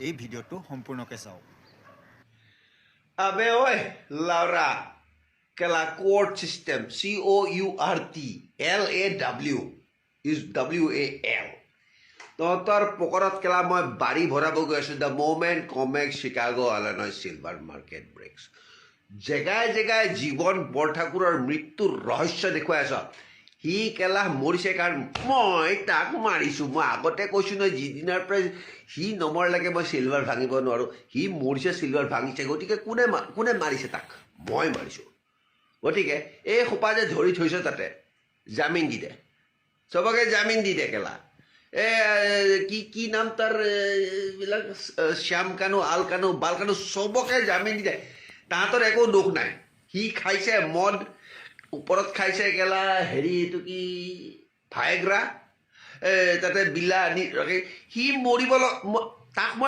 এই ভিডিঅ'টো সম্পূৰ্ণকৈ চাওক। আবে ঐ লাউৰা কেলা কোৰ্ট চিষ্টেম COURTLAW তহঁতৰ পকৰত কেলা মই বাৰী ভৰাব গৈ আছোঁ the moment Comex Chicago Illinois silver market breaks জেগাই জেগাই জীৱন বৰঠাকুৰৰ মৃত্যুৰ ৰহস্য দেখুৱাই আছ। সি কেলা মৰিছে কাৰণ মই তাক মাৰিছোঁ। মই আগতে কৈছোঁ নহয় যিদিনাৰ পৰাই সি নমৰলৈকে মই চিলভাৰ ভাঙিব নোৱাৰোঁ। সি মৰিছে চিলভাৰ ভাঙিছে, গতিকে কোনে মাৰিছে তাক? মই মাৰিছোঁ। গতিকে এই সোপা যে ধৰি থৈছ তাতে জামিন দি দে, চবকে জামিন দি দে কেলা। কি নাম তাৰ এইবিলাক শ্যাম কানু আল কানু বাল কানু চবকে জামিন দি দে। তাহাঁতৰ একো দুখ নাই। সি খাইছে মদ, ওপৰত খাইছে কেলা হেৰি এইটো কি ভায়েগ্ৰা, তাতে বিলা আনি সি মৰিব তাক মই